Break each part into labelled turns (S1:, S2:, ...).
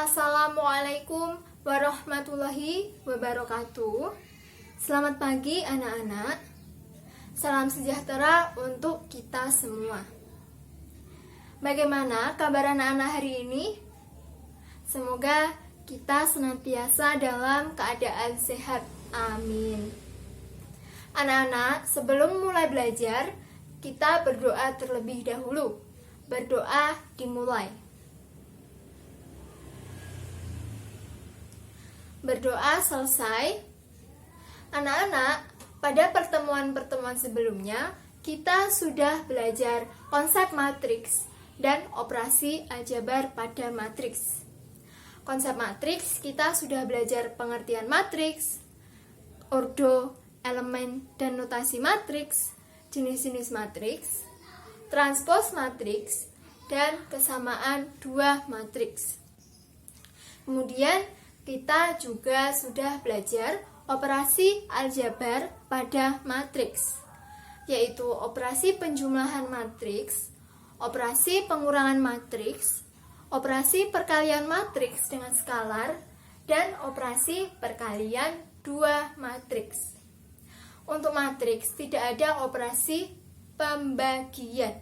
S1: Assalamualaikum warahmatullahi wabarakatuh. Selamat pagi anak-anak. Salam sejahtera untuk kita semua. Bagaimana kabar anak-anak hari ini? Semoga kita senantiasa dalam keadaan sehat. Amin. Anak-anak, sebelum mulai belajar, kita berdoa terlebih dahulu. Berdoa dimulai. Berdoa selesai. Anak-anak, pada pertemuan-pertemuan sebelumnya, kita sudah belajar konsep matriks dan operasi aljabar pada matriks. Konsep matriks, kita sudah belajar pengertian matriks, ordo, elemen, dan notasi matriks, jenis-jenis matriks, transpos matriks, dan kesamaan dua matriks. Kemudian, kita juga sudah belajar operasi aljabar pada matriks, yaitu operasi penjumlahan matriks, operasi pengurangan matriks, operasi perkalian matriks dengan skalar, dan operasi perkalian dua matriks. Untuk matriks tidak ada operasi pembagian,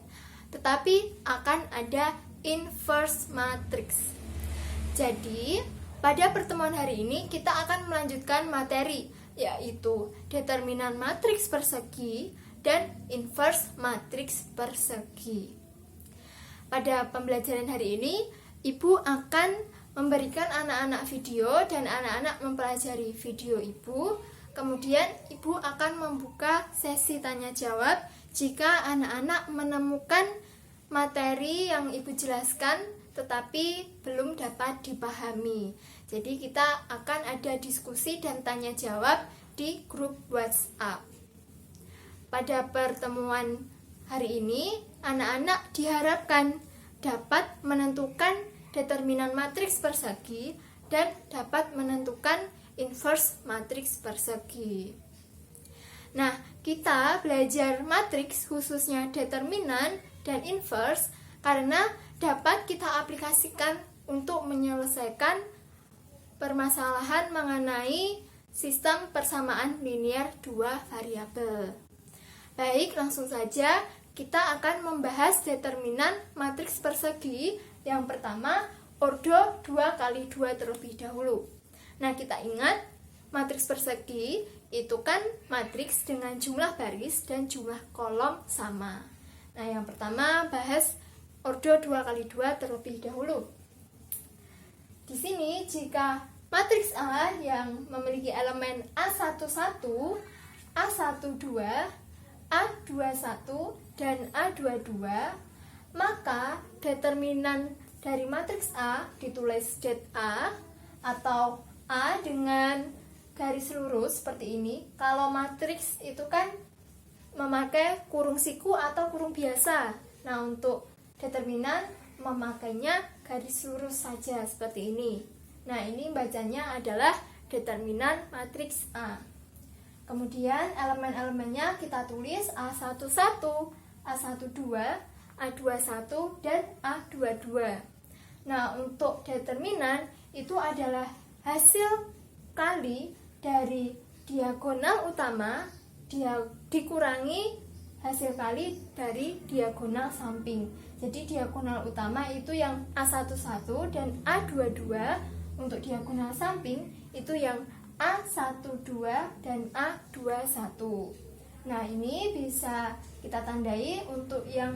S1: tetapi akan ada inverse matriks. Jadi, pada pertemuan hari ini kita akan melanjutkan materi, yaitu determinan matriks persegi dan inverse matriks persegi. Pada pembelajaran hari ini, Ibu akan memberikan anak-anak video dan anak-anak mempelajari video Ibu. Kemudian Ibu akan membuka sesi tanya jawab jika anak-anak menemukan materi yang Ibu jelaskan tetapi belum dapat dipahami. Jadi kita akan ada diskusi dan tanya jawab di grup WhatsApp. Pada pertemuan hari ini, anak-anak diharapkan dapat menentukan determinan matriks persegi dan dapat menentukan inverse matriks persegi. Nah, kita belajar matriks khususnya determinan dan inverse karena dapat kita aplikasikan untuk menyelesaikan permasalahan mengenai sistem persamaan linear dua variabel. Baik, langsung saja kita akan membahas determinan matriks persegi. Yang pertama, ordo 2 kali 2 terlebih dahulu. Nah, kita ingat matriks persegi itu kan matriks dengan jumlah baris dan jumlah kolom sama. Nah, yang pertama bahas ordo 2 kali 2 terlebih dahulu. Di sini jika matriks A yang memiliki elemen A11, A12, A21, dan A22, maka determinan dari matriks A ditulis det A atau A dengan garis lurus seperti ini. Kalau matriks itu kan memakai kurung siku atau kurung biasa. Nah, untuk determinan memakainya garis lurus saja seperti ini. Nah, ini bacanya adalah determinan matriks A. Kemudian elemen-elemennya kita tulis A11, A12, A21, dan A22. Nah, untuk determinan itu adalah hasil kali dari diagonal utama dikurangi hasil kali dari diagonal samping. Jadi diagonal utama itu yang A11 dan A22, untuk diagonal samping itu yang A12 dan A21. Nah, ini bisa kita tandai untuk yang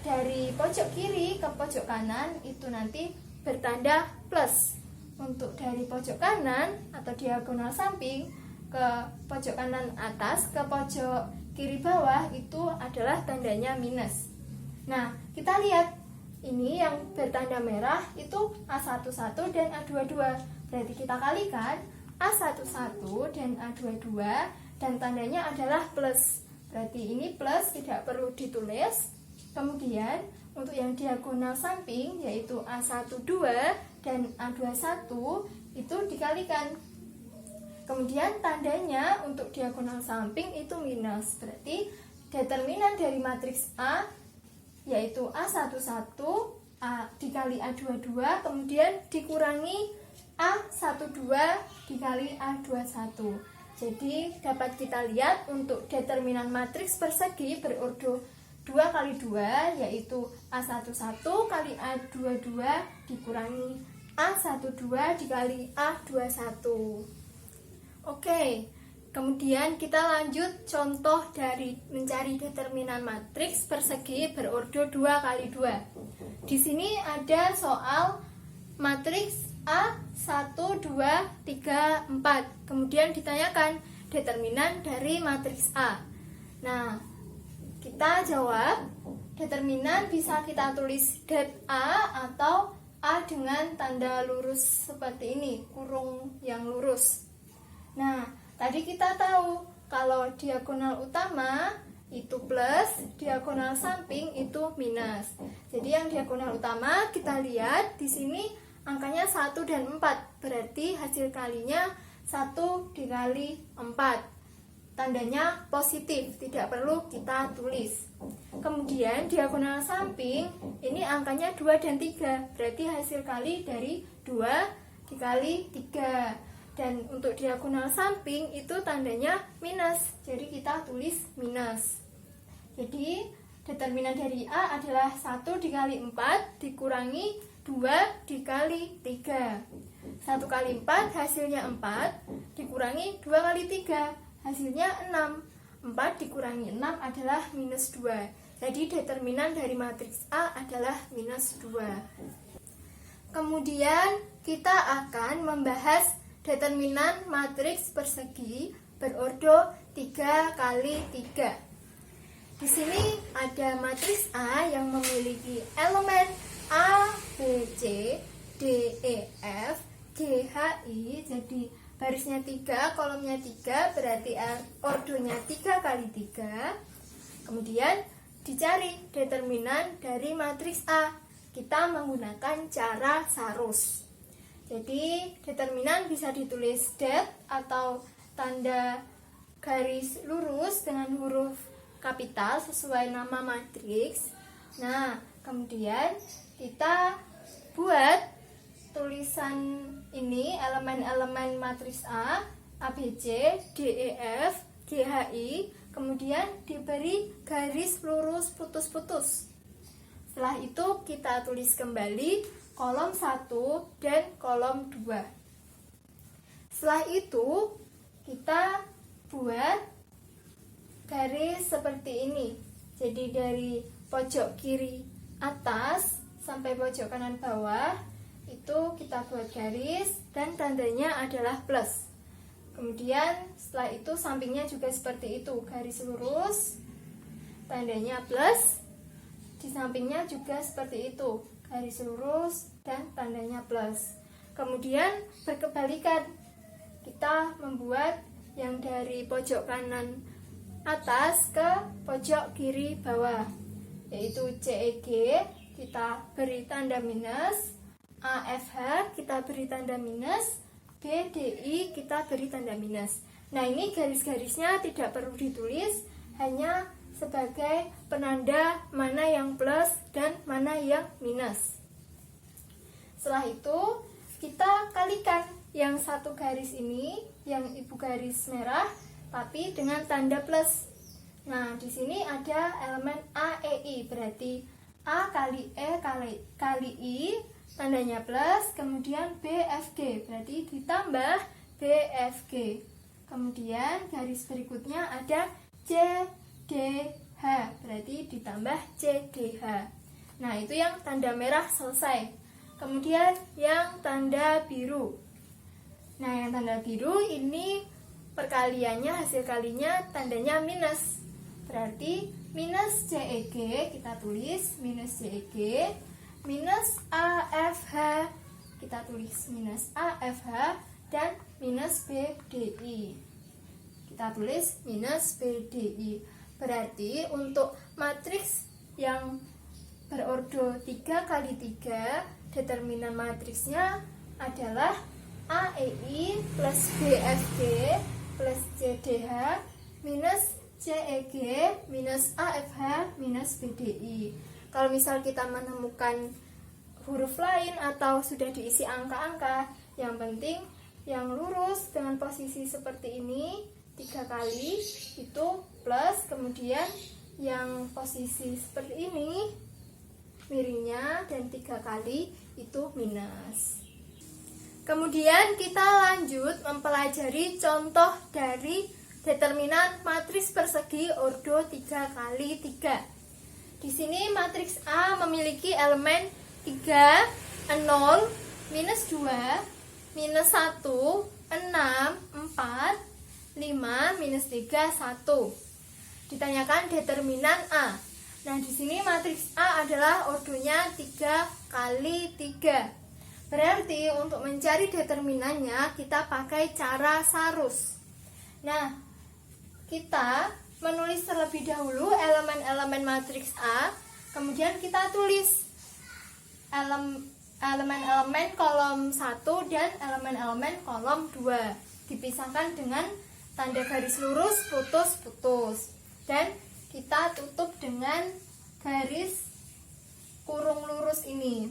S1: dari pojok kiri ke pojok kanan itu nanti bertanda plus. Untuk dari pojok kanan atau diagonal samping ke pojok kanan atas ke pojok kiri bawah itu adalah tandanya minus. Nah, kita lihat ini yang bertanda merah itu A11 dan A22. Berarti kita kalikan A11 dan A22 dan tandanya adalah plus. Berarti ini plus, tidak perlu ditulis. Kemudian untuk yang diagonal samping yaitu A12 dan A21 itu dikalikan. Kemudian tandanya untuk diagonal samping itu minus. Berarti determinan dari matriks A yaitu A11 A dikali A22, kemudian dikurangi A12 dikali A21. Jadi dapat kita lihat untuk determinan matriks persegi berordo 2 kali 2, yaitu A11 kali A22 dikurangi A12 dikali A21. Oke, kemudian kita lanjut contoh dari mencari determinan matriks persegi berordo 2 kali 2. Di sini ada soal matriks A1, 2, 3, 4. Kemudian ditanyakan determinan dari matriks A. Nah, kita jawab. Determinan bisa kita tulis det A atau A dengan tanda lurus seperti ini, kurung yang lurus. Nah, tadi kita tahu kalau diagonal utama itu plus, diagonal samping itu minus. Jadi yang diagonal utama kita lihat di sini angkanya 1 dan 4, berarti hasil kalinya 1 dikali 4. Tandanya positif, tidak perlu kita tulis. Kemudian diagonal samping, ini angkanya 2 dan 3, berarti hasil kali dari 2 dikali 3. Dan untuk diagonal samping itu tandanya minus, jadi kita tulis minus. Jadi determinan dari A adalah 1 dikali 4 dikurangi 2 dikali 3. 1 kali 4 hasilnya 4, dikurangi 2 kali 3 hasilnya 6. 4 dikurangi 6 adalah minus 2. Jadi determinan dari matriks A adalah minus 2. Kemudian kita akan membahas determinan matriks persegi berordo 3 kali 3. Di sini ada matriks A yang memiliki elemen A, B, C, D, E, F, G, H, I. Jadi barisnya 3, kolomnya 3, berarti ordonya 3 kali 3. Kemudian dicari determinan dari matriks A. Kita menggunakan cara sarus. Jadi determinan bisa ditulis det atau tanda garis lurus dengan huruf kapital sesuai nama matriks. Nah, kemudian kita buat tulisan ini, elemen-elemen matriks A, ABC, DEF, GHI, kemudian diberi garis lurus putus-putus. Setelah itu kita tulis kembali kolom 1 dan kolom 2. Setelah itu kita buat garis seperti ini. Jadi dari pojok kiri atas sampai pojok kanan bawah itu kita buat garis dan tandanya adalah plus. Kemudian setelah itu sampingnya juga seperti itu, garis lurus, tandanya plus. Di sampingnya juga seperti itu, garis lurus dan tandanya plus. Kemudian berkebalikan, kita membuat yang dari pojok kanan atas ke pojok kiri bawah, yaitu CEG kita beri tanda minus, AFH kita beri tanda minus, BDI kita beri tanda minus. Nah, ini garis-garisnya tidak perlu ditulis, hanya sebagai penanda mana yang plus dan mana yang minus. Setelah itu kita kalikan yang satu garis ini, yang ibu garis merah, tapi dengan tanda plus. Nah, di sini ada elemen AEI, berarti A kali E kali I, tandanya plus, kemudian BFG, berarti ditambah BFG. Kemudian garis berikutnya ada CDH, berarti ditambah CDH. Nah, itu yang tanda merah selesai. Kemudian yang tanda biru. Nah, yang tanda biru ini perkaliannya, hasil kalinya tandanya minus. Berarti minus CEG, kita tulis minus CEG, minus AFH, kita tulis minus AFH, dan minus BDI, kita tulis minus BDI. Berarti untuk matriks yang berordo 3 kali 3, determinan matriksnya adalah AEI plus BFG plus CDH minus CEG minus AFH minus BDI. Kalau misal kita menemukan huruf lain atau sudah diisi angka-angka. Yang penting yang lurus dengan posisi seperti ini 3 kali itu plus, kemudian yang posisi seperti ini miringnya dan 3 kali itu minus. Kemudian kita lanjut mempelajari contoh dari determinan matriks persegi ordo 3 kali 3. Di sini matriks A memiliki elemen 3, 0, minus 2, minus 1, 6, 4, 5, minus 3, 1. Ditanyakan determinan A. Nah, di sini matriks A adalah ordonya 3 kali 3. Berarti untuk mencari determinannya kita pakai cara sarus. Nah, kita menulis terlebih dahulu elemen-elemen matriks A, kemudian kita tulis elemen-elemen kolom 1 dan elemen-elemen kolom 2. Dipisahkan dengan tanda garis lurus putus-putus. Dan kita tutup dengan garis kurung lurus ini.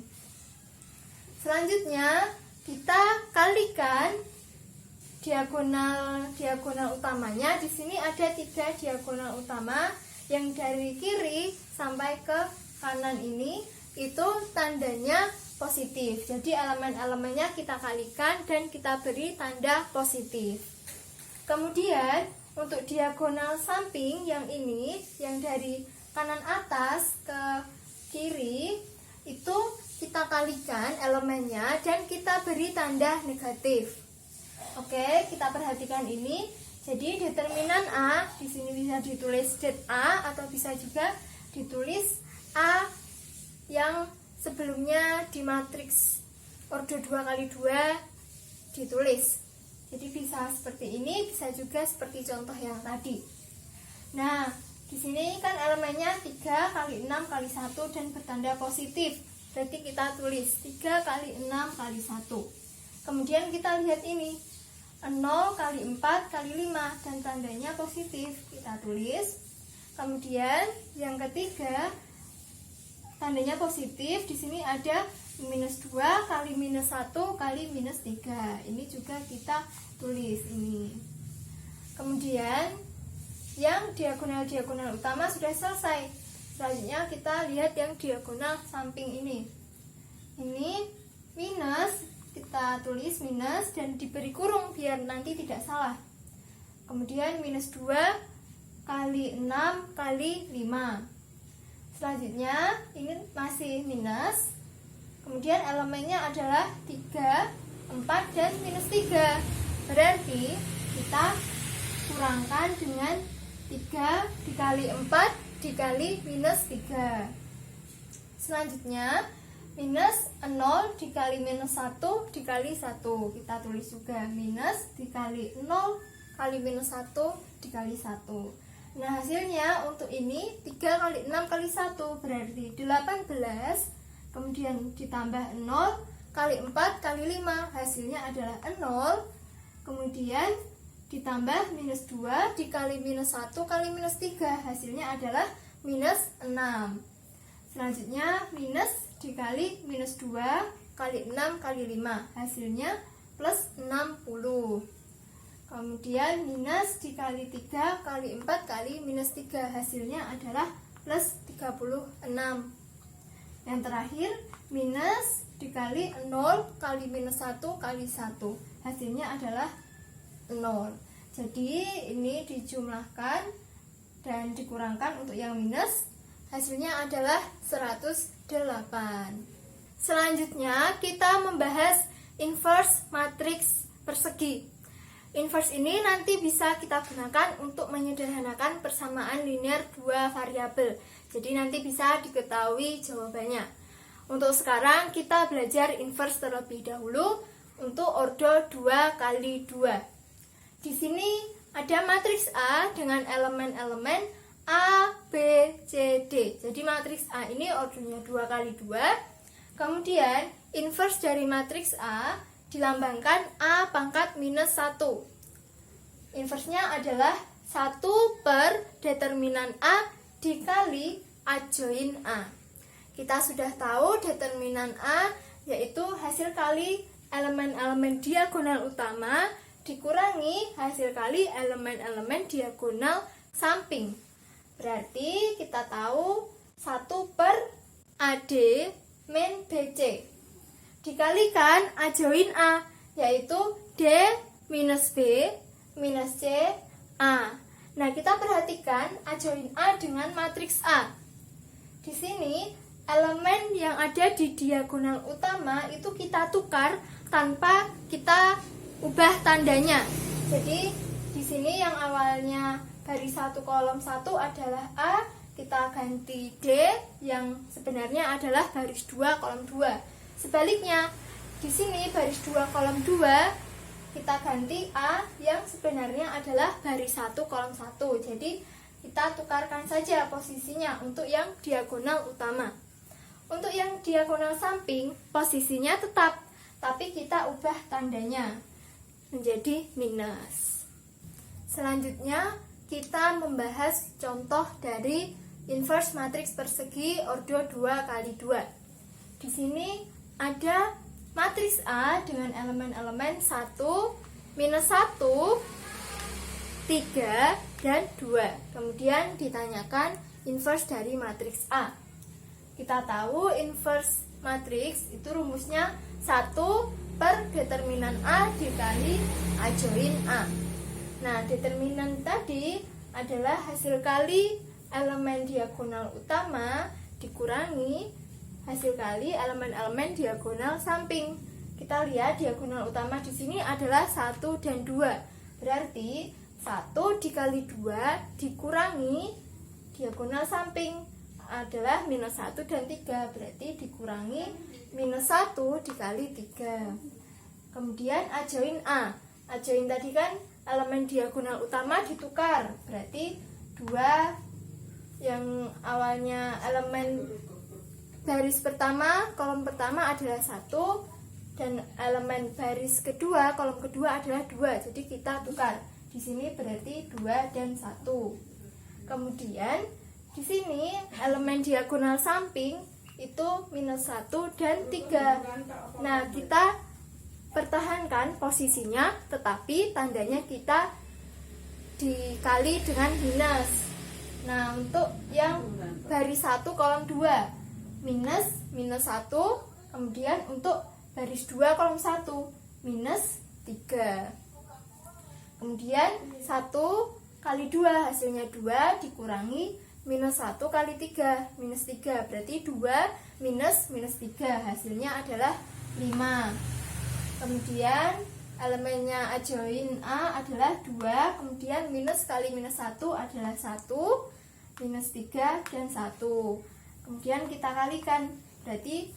S1: Selanjutnya kita kalikan diagonal utamanya. Di sini ada 3 diagonal utama yang dari kiri sampai ke kanan ini itu tandanya positif. Jadi elemen-elemennya kita kalikan dan kita beri tanda positif. Kemudian untuk diagonal samping yang ini, yang dari kanan atas ke kiri, itu kita kalikan elemennya dan kita beri tanda negatif. Oke, kita perhatikan ini. Jadi determinan A di sini bisa ditulis det A atau bisa juga ditulis A yang sebelumnya di matriks ordo 2 kali 2 ditulis. Jadi bisa seperti ini, bisa juga seperti contoh yang tadi. Nah, di sini kan elemennya 3 kali 6 kali 1 dan bertanda positif. Berarti kita tulis 3 kali 6 kali 1. Kemudian kita lihat ini 0 kali 4 kali 5 dan tandanya positif. Kita tulis. Kemudian yang ketiga tandanya positif. Di sini ada minus 2 kali minus 1 kali minus 3. Ini juga kita tulis ini. Kemudian yang diagonal utama sudah selesai. Selanjutnya kita lihat yang diagonal samping ini. Ini minus, kita tulis minus dan diberi kurung biar nanti tidak salah. Kemudian minus 2 kali 6 kali 5. Selanjutnya ini masih minus. Kemudian elemennya adalah 3, 4, dan minus 3. Berarti kita kurangkan dengan 3 dikali 4 dikali minus 3. Selanjutnya minus 0 dikali minus 1 dikali 1. Kita tulis juga minus dikali 0 kali minus 1 dikali 1. Nah, hasilnya untuk ini 3 kali 6 kali 1 berarti 18. Kemudian ditambah 0 kali 4 kali 5, hasilnya adalah 0. Kemudian ditambah minus 2 dikali minus 1 kali minus 3, hasilnya adalah minus 6. Selanjutnya minus dikali minus 2 kali 6 kali 5, hasilnya plus 60. Kemudian minus dikali 3 kali 4 kali minus 3, hasilnya adalah plus 36. Yang terakhir minus dikali 0 kali minus 1 kali 1, hasilnya adalah 0. Jadi ini dijumlahkan dan dikurangkan untuk yang minus, hasilnya adalah 108. Selanjutnya kita membahas inverse matriks persegi. Inverse ini nanti bisa kita gunakan untuk menyederhanakan persamaan linear 2 variabel. Jadi nanti bisa diketahui jawabannya. Untuk sekarang kita belajar inverse terlebih dahulu untuk ordo 2 kali 2. Di sini ada matriks A dengan elemen-elemen A, B, C, D. Jadi matriks A ini ordonya 2 kali 2. Kemudian inverse dari matriks A dilambangkan A pangkat minus 1. Inversenya adalah 1 per determinan A dikali adjoin A. Kita sudah tahu determinan A yaitu hasil kali elemen-elemen diagonal utama dikurangi hasil kali elemen-elemen diagonal samping. Berarti kita tahu 1 per AD min BC dikalikan A join A, yaitu D minus B minus C A. Nah, kita perhatikan A join A dengan matriks A. Di sini elemen yang ada di diagonal utama itu kita tukar tanpa kita ubah tandanya. Jadi di sini yang awalnya baris 1 kolom 1 adalah A, kita ganti D yang sebenarnya adalah baris 2 kolom 2. Sebaliknya, di sini baris 2 kolom 2 kita ganti A yang sebenarnya adalah baris 1 kolom 1. Jadi kita tukarkan saja posisinya untuk yang diagonal utama. Untuk yang diagonal samping posisinya tetap, tapi kita ubah tandanya menjadi minus. Selanjutnya kita membahas contoh dari inverse matriks persegi ordo 2 kali 2. Di sini ada matriks A dengan elemen-elemen 1, minus 1, 3, dan 2. Kemudian ditanyakan inverse dari matriks A. Kita tahu inverse matriks itu rumusnya 1 per determinan A dikali A join A. Nah, determinan tadi adalah hasil kali elemen diagonal utama dikurangi hasil kali elemen-elemen diagonal samping. Kita lihat diagonal utama di sini adalah 1 dan 2. Berarti 1 dikali 2 dikurangi diagonal samping adalah minus 1 dan 3. Berarti dikurangi minus 1 dikali 3. Kemudian A join A. A join tadi kan elemen diagonal utama ditukar. Berarti 2 yang awalnya elemen baris pertama, kolom pertama adalah 1 dan elemen baris kedua, kolom kedua adalah 2. Jadi kita tukar. Di sini berarti 2 dan 1. Kemudian di sini elemen diagonal samping itu minus 1 dan 3. Nah, kita pertahankan posisinya, tetapi tandanya kita dikali dengan minus. Nah, untuk yang baris 1 kolom 2 minus 1, kemudian untuk baris 2 kolom 1 minus 3. Kemudian 1 kali 2 hasilnya 2 dikurangi minus 1 kali 3 minus 3. Berarti 2 minus 3 hasilnya adalah 5. Kemudian elemennya A join A adalah 2. Kemudian minus kali minus 1 adalah 1, minus 3 dan 1. Kemudian kita kalikan, berarti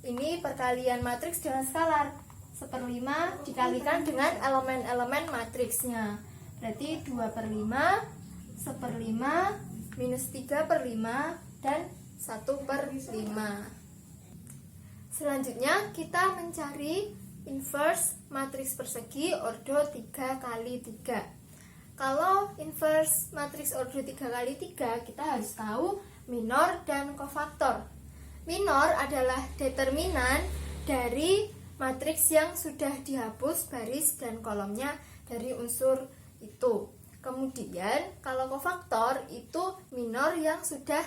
S1: ini perkalian matriks dengan skalar. 1/5 dikalikan dengan elemen-elemen matriksnya. Berarti 2/5, 1/5, minus 3/5, dan 1/5. Selanjutnya kita mencari inverse matriks persegi ordo 3 kali 3. Kalau inverse matriks ordo 3 kali 3, kita harus tahu minor dan kofaktor. Minor adalah determinan dari matriks yang sudah dihapus baris dan kolomnya dari unsur itu. Kemudian kalau kofaktor itu minor yang sudah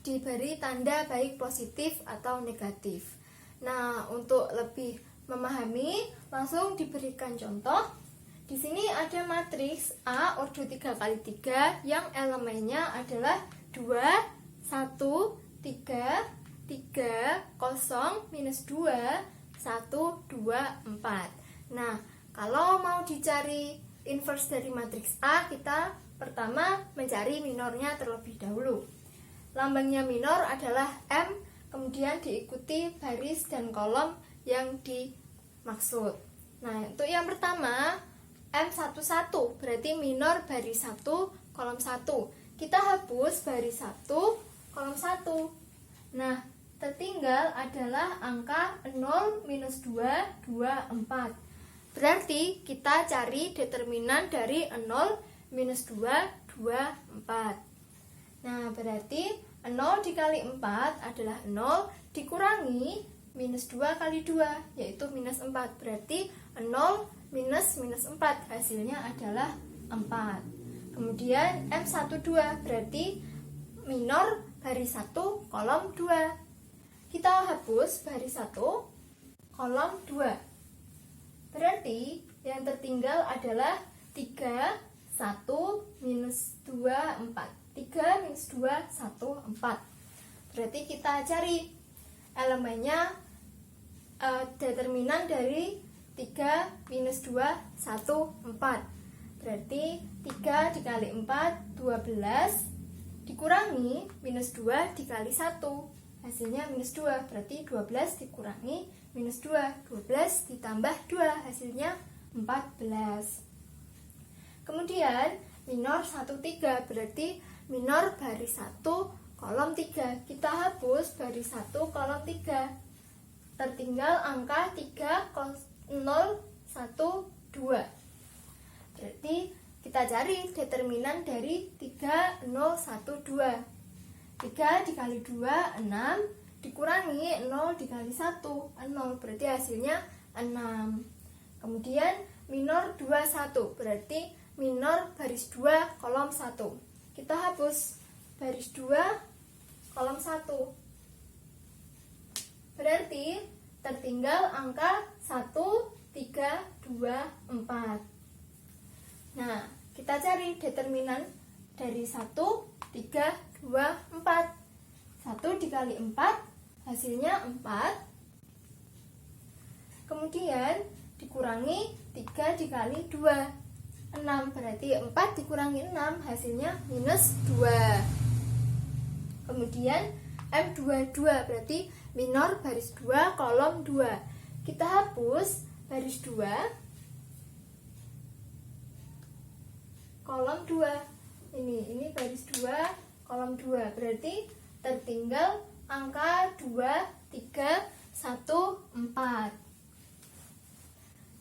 S1: diberi tanda baik positif atau negatif. Nah, untuk lebih memahami langsung diberikan contoh. Di sini ada matriks A ordo 3 kali 3 yang elemennya adalah 2, 1, 3, 3, 0, minus 2, 1, 2, 4. Nah, kalau mau dicari inverse dari matriks A, kita pertama mencari minornya terlebih dahulu. Lambangnya minor adalah M, kemudian diikuti baris dan kolom yang dimaksud. Nah, untuk yang pertama M11, berarti minor baris 1, kolom 1. Kita hapus baris 1, kolom 1. Nah, tertinggal adalah angka 0, minus 2, 2, 4. Berarti kita cari determinan dari 0, minus 2, 2, 4. Nah, berarti 0 dikali 4 adalah 0 dikurangi minus 2 kali 2, yaitu minus 4. Berarti 0 minus 4, hasilnya adalah 4. Kemudian M12 berarti minor baris 1 kolom 2. Kita hapus baris 1 kolom 2. Berarti yang tertinggal adalah 3, 1, minus 2, 4. 3 minus 2, 1, 4. Berarti kita cari elemennya, determinan dari 3 minus 2, 1, 4. Berarti 3 dikali 4, 12 dikurangi minus 2 dikali 1, hasilnya minus 2. Berarti 12 dikurangi minus 2, 12 ditambah 2, hasilnya 14. Kemudian minor 1, 3, berarti minor baris 1 kolom 3. Kita hapus baris 1 kolom 3. Tertinggal angka 3, 0, 1, 2. Berarti kita cari determinan dari 3, 0, 1, 2. 3 dikali 2, 6, dikurangi 0 dikali 1, 0. Berarti hasilnya 6. Kemudian minor 2, 1, berarti minor baris 2 kolom 1. Kita hapus baris 2 kolom 1. Berarti tertinggal angka 1, 3, 2, 4. Nah, kita cari determinan dari 1, 3, 2, 4. 1 dikali 4 hasilnya 4. Kemudian dikurangi 3 dikali 2, 6. Berarti 4 dikurangi 6 hasilnya minus 2. Kemudian M22 berarti minor baris 2 kolom 2. Kita hapus baris 2 kolom 2. Ini baris 2 kolom 2. Berarti tertinggal angka 2, 3, 1, 4.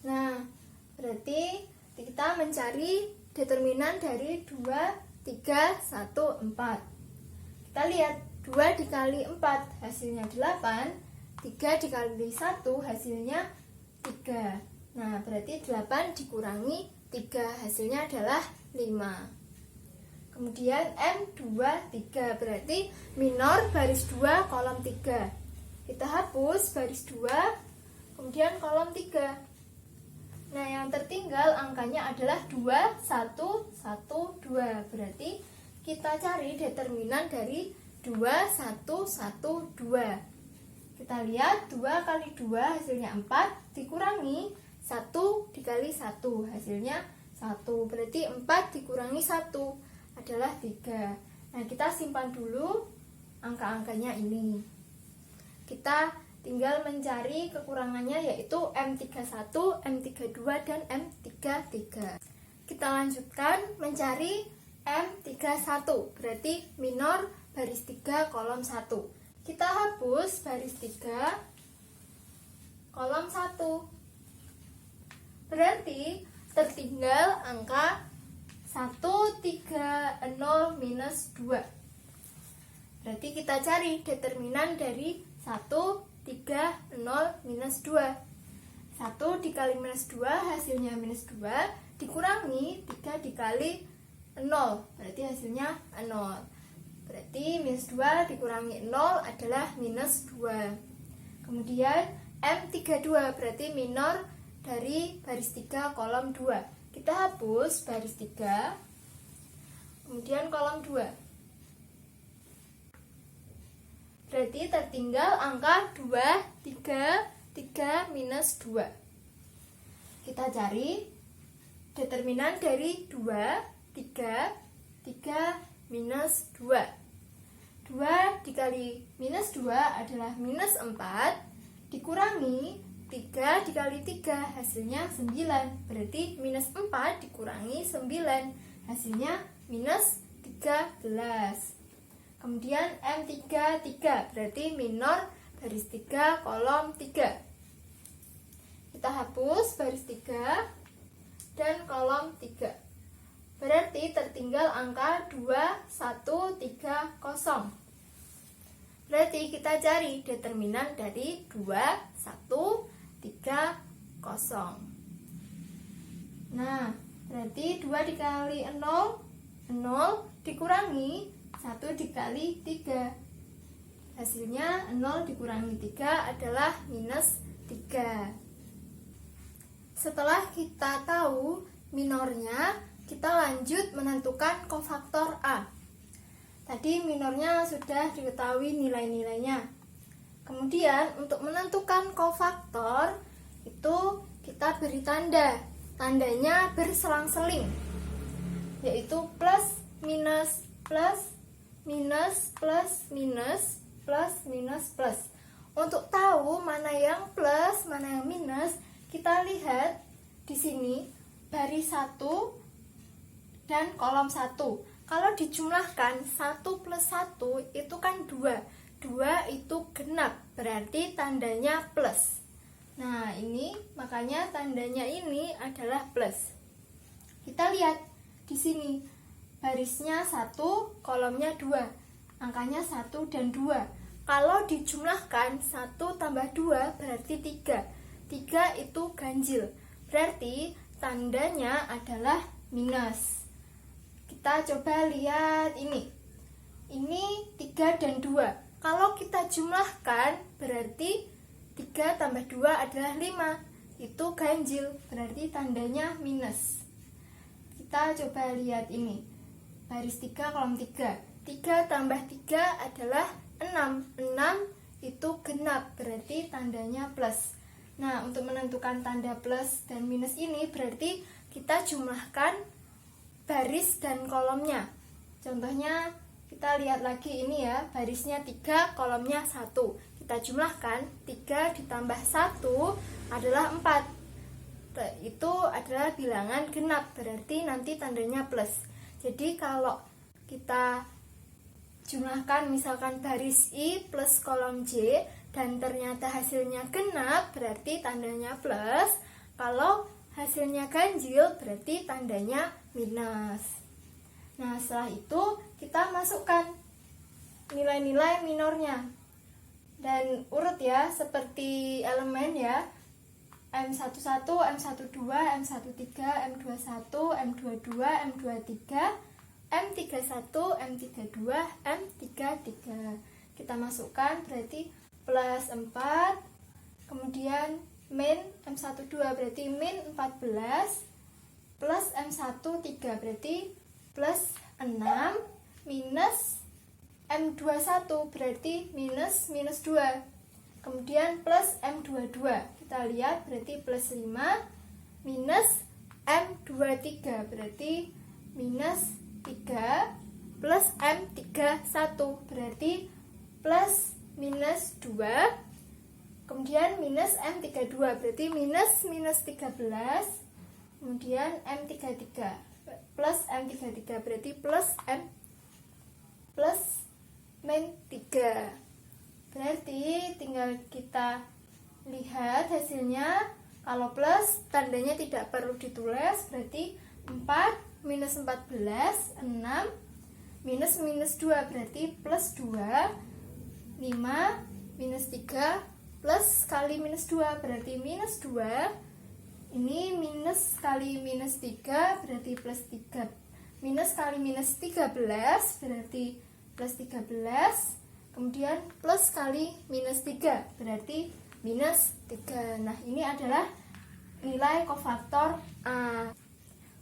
S1: Nah, berarti kita mencari determinan dari 2, 3, 1, 4. Kita lihat 2 dikali 4 hasilnya 8, 3 dikali 1 hasilnya 3. Nah, berarti 8 dikurangi 3 hasilnya adalah 5. Kemudian M23 berarti minor baris 2 kolom 3. Kita hapus baris 2, kemudian kolom 3. Nah, yang tertinggal angkanya adalah 2, 1, 1, 2. Berarti kita cari determinan dari 2, 1, 1, 2. Kita lihat 2 kali 2 hasilnya 4, dikurangi 1 dikali 1 hasilnya 1. Berarti 4 dikurangi 1 adalah 3. Nah, kita simpan dulu angka-angkanya ini. Kita tinggal mencari kekurangannya, yaitu M31, M32, dan M33. Kita lanjutkan mencari M31, berarti minor baris 3 kolom 1. Kita hapus baris 3 kolom 1. Berarti tertinggal angka 1, 3, 0, minus 2. Berarti kita cari determinan dari 1, 3, 0, minus 2. 1 dikali minus 2 hasilnya minus 2, dikurangi 3 dikali 0, berarti hasilnya 0. Berarti minus 2 dikurangi 0 adalah minus 2. Kemudian M32 berarti minor dari baris 3 kolom 2. Kita hapus baris 3, kemudian kolom 2. Berarti tertinggal angka 2, 3, 3, minus 2. Kita cari determinan dari 2, 3, 3, minus 2. 2 dikali minus 2 adalah minus 4, dikurangi 3 dikali 3 hasilnya 9. Berarti minus 4 dikurangi 9 hasilnya minus 13. Kemudian M33 berarti minor baris 3 kolom 3. Kita hapus baris 3 dan kolom 3. Berarti tertinggal angka 2, 1, 3, 0. Berarti kita cari determinan dari 2, 1, 3, 0. Nah, berarti 2 dikali 0, 0 dikurangi 1 dikali 3. Hasilnya 0 dikurangi 3 adalah minus 3. Setelah kita tahu minornya, kita lanjut menentukan kofaktor A. Tadi minornya sudah diketahui nilai-nilainya. Kemudian untuk menentukan kofaktor itu kita beri tanda. Tandanya berselang-seling, yaitu plus, minus, plus, minus, plus, minus, plus, minus, plus. Untuk tahu mana yang plus, mana yang minus, kita lihat di sini baris 1 dan kolom 1. Kalau dijumlahkan 1 plus 1 itu kan 2. 2 itu genap, berarti tandanya plus. Nah, ini makanya tandanya ini adalah plus. Kita lihat di sini barisnya 1, kolomnya 2. Angkanya 1 dan 2. Kalau dijumlahkan 1 tambah 2 berarti 3. 3 itu ganjil. Berarti tandanya adalah minus. Kita coba lihat ini. Ini 3 dan 2. Kalau kita jumlahkan berarti 3 tambah 2 adalah 5. Itu ganjil, berarti tandanya minus. Kita coba lihat ini. Baris 3, kolom 3. 3 tambah 3 adalah 6. 6 itu genap, berarti tandanya plus. Nah, untuk menentukan tanda plus dan minus ini berarti kita jumlahkan baris dan kolomnya. Contohnya kita lihat lagi ini ya, barisnya 3, kolomnya 1. Kita jumlahkan 3 ditambah 1 adalah 4. Itu adalah bilangan genap, berarti nanti tandanya plus. Jadi kalau kita jumlahkan misalkan baris I plus kolom J dan ternyata hasilnya genap, berarti tandanya plus. Kalau hasilnya ganjil, berarti tandanya minus. Nah, setelah itu kita masukkan nilai-nilai minornya. Dan urut ya, seperti elemen ya, M11, M12, M13, M21, M22, M23, M31, M32, M33. Kita masukkan berarti plus 4, kemudian min M12 berarti min 14, plus M13 berarti plus 6, minus M21 berarti minus 2. Kemudian plus M22. Kita lihat berarti plus 5, minus M23 berarti minus 3, plus M31 berarti plus minus 2. Kemudian minus M32 berarti minus 13. Kemudian M33 plus M33 berarti plus M plus min 3. Berarti tinggal kita lihat hasilnya. Kalau plus tandanya tidak perlu ditulis, berarti 4 minus 14 6, minus 2 berarti plus 2, 5 minus 3 plus kali minus 2 berarti minus 2. Ini minus kali minus 3 berarti plus 3. Minus kali minus 13 berarti plus 13. Kemudian plus kali minus 3 berarti minus 3. Nah, ini adalah nilai kofaktor A.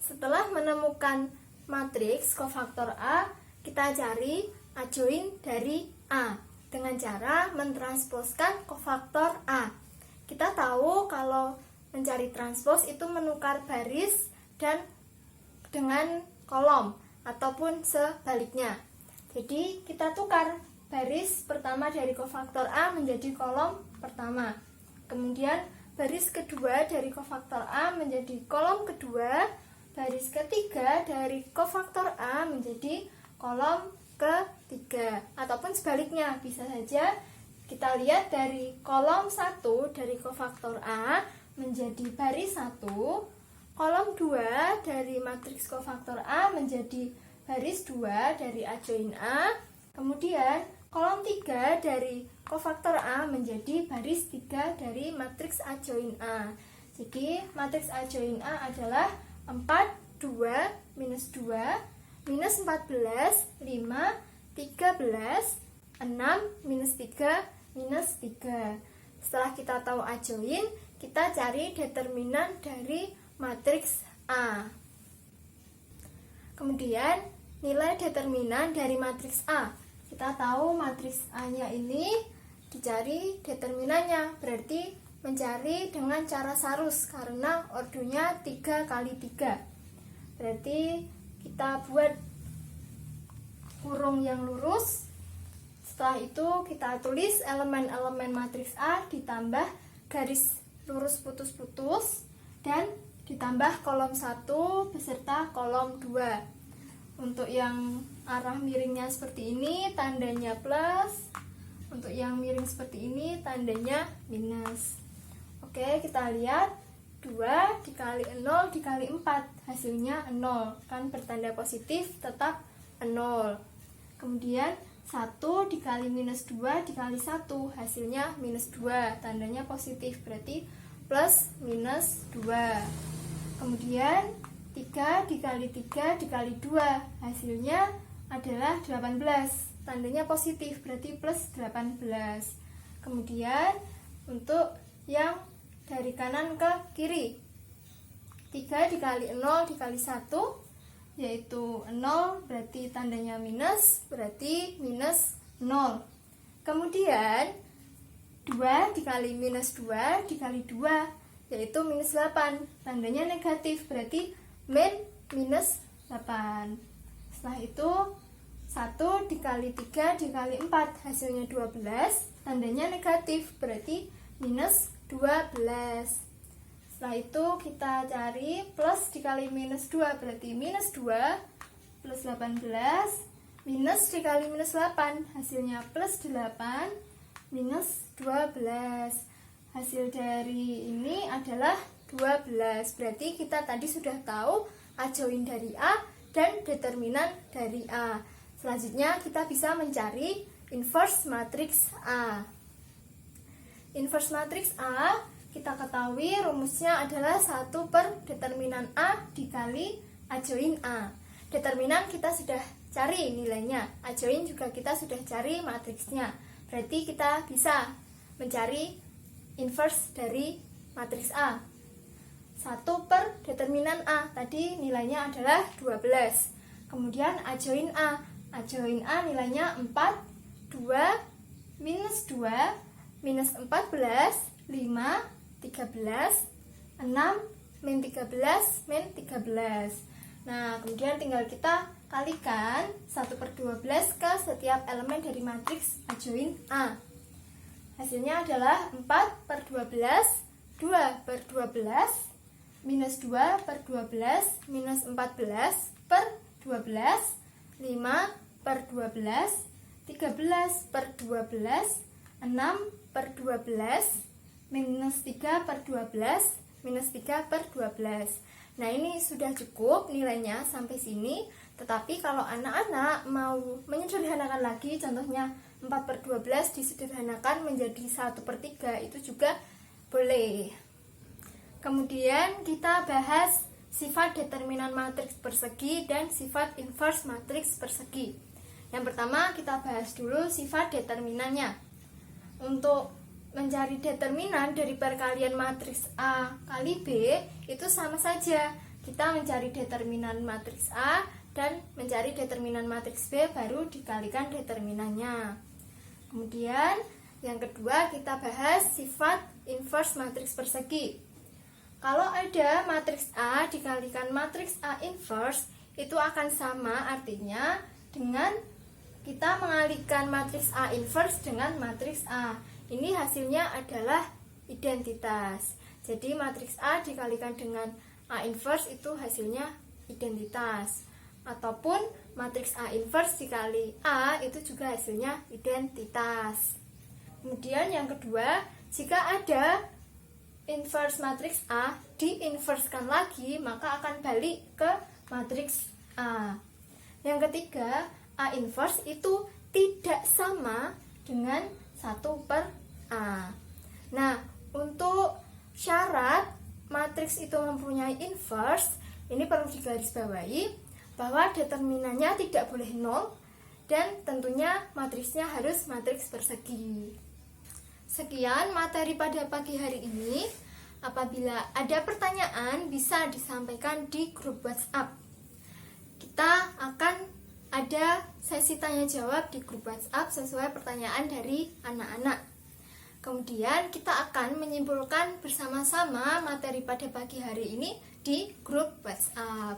S1: Setelah menemukan matriks kofaktor A, kita cari adjoin dari A dengan cara mentransposkan kofaktor A. Kita tahu kalau mencari transpos itu menukar baris dan dengan kolom ataupun sebaliknya. Jadi kita tukar baris pertama dari kofaktor A menjadi kolom pertama. Kemudian baris kedua dari kofaktor A menjadi kolom kedua. Baris ketiga dari kofaktor A menjadi kolom ketiga. Ataupun sebaliknya, bisa saja kita lihat dari kolom 1 dari kofaktor A menjadi baris 1. Kolom 2 dari matriks kofaktor A menjadi baris 2 dari adjoin A. Kemudian kolom 3 dari kofaktor A menjadi baris 3 dari matriks A join A. Jadi matriks A join A adalah 4, 2, minus 2, minus 14, 5, 13, 6, minus 3, minus 3. Setelah kita tahu A join, kita cari determinan dari matriks A. Kemudian nilai determinan dari matriks A. Kita tahu matriks A-nya ini dicari determinannya, berarti mencari dengan cara sarus karena ordonya 3 kali 3. Berarti kita buat kurung yang lurus. Setelah itu kita tulis elemen-elemen matriks A ditambah garis lurus putus-putus dan ditambah kolom 1 beserta kolom 2. Untuk yang arah miringnya seperti ini tandanya plus, untuk yang miring seperti ini tandanya minus. Oke, kita lihat 2 dikali 0 dikali 4 hasilnya 0, kan bertanda positif tetap 0. Kemudian 1 dikali minus 2 dikali 1 hasilnya minus 2, tandanya positif, berarti plus minus 2. Kemudian 3 dikali 3 dikali 2 hasilnya adalah 18, tandanya positif, berarti plus 18. Kemudian untuk yang dari kanan ke kiri, 3 dikali 0 dikali 1 yaitu 0, berarti tandanya minus, berarti minus 0. Kemudian 2 dikali minus 2 dikali 2 yaitu minus 8, tandanya negatif, berarti min minus 8. Setelah itu 1 dikali 3 dikali 4 hasilnya 12, tandanya negatif, berarti minus 12. Setelah itu kita cari plus dikali minus 2, berarti minus 2 plus 18, minus dikali minus 8 hasilnya plus 8 minus 12. Hasil dari ini adalah 12. Berarti kita tadi sudah tahu A join dari A dan determinan dari A. Selanjutnya kita bisa mencari inverse matriks A. Inverse matriks A kita ketahui rumusnya adalah 1 per determinan A dikali A join A. Determinan kita sudah cari nilainya, A join juga kita sudah cari matriksnya. Berarti kita bisa mencari inverse dari matriks A. 1 per determinan A, tadi nilainya adalah 12. Kemudian A join A. A join A nilainya 4, 2, minus 2, minus 14, 5, 13, 6, min 13, min 13. Nah, kemudian tinggal kita kalikan 1 per 12 ke setiap elemen dari matriks A join A. Hasilnya adalah 4 per 12, 2 per 12, minus 2 per 12, minus 14 per 12, 5 per 12, 13 per 12, 6 per 12, minus 3 per 12, minus 3 per 12. Nah, ini sudah cukup nilainya sampai sini. Tetapi kalau anak-anak mau menyederhanakan lagi, contohnya 4 per 12 disederhanakan menjadi 1 per 3, itu juga boleh. Kemudian kita bahas sifat determinan matriks persegi dan sifat inverse matriks persegi. Yang pertama kita bahas dulu sifat determinannya. Untuk mencari determinan dari perkalian matriks A kali B itu sama saja. Kita mencari determinan matriks A dan mencari determinan matriks B baru dikalikan determinannya. Kemudian yang kedua kita bahas sifat inverse matriks persegi. Kalau ada matriks A dikalikan matriks A inverse itu akan sama artinya dengan kita mengalihkan matriks A inverse dengan matriks A. Ini hasilnya adalah identitas. Jadi matriks A dikalikan dengan A inverse itu hasilnya identitas. Ataupun matriks A inverse dikali A itu juga hasilnya identitas. Kemudian yang kedua, jika ada inverse matriks A diinverskan lagi, maka akan balik ke matriks A. Yang ketiga, A inverse itu tidak sama dengan 1/A. Nah, untuk syarat matriks itu mempunyai inverse, ini perlu digarisbawahi bahwa determinannya tidak boleh 0 dan tentunya matriksnya harus matriks persegi. Sekian materi pada pagi hari ini. Apabila ada pertanyaan bisa disampaikan di grup WhatsApp. Kita akan ada sesi tanya jawab di grup WhatsApp sesuai pertanyaan dari anak-anak. Kemudian kita akan menyimpulkan bersama-sama materi pada pagi hari ini di grup WhatsApp.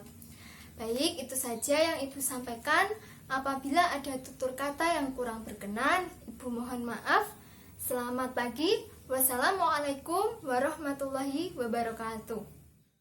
S1: Baik, itu saja yang Ibu sampaikan. Apabila ada tutur kata yang kurang berkenan, Ibu mohon maaf. Selamat pagi. Wassalamualaikum warahmatullahi wabarakatuh.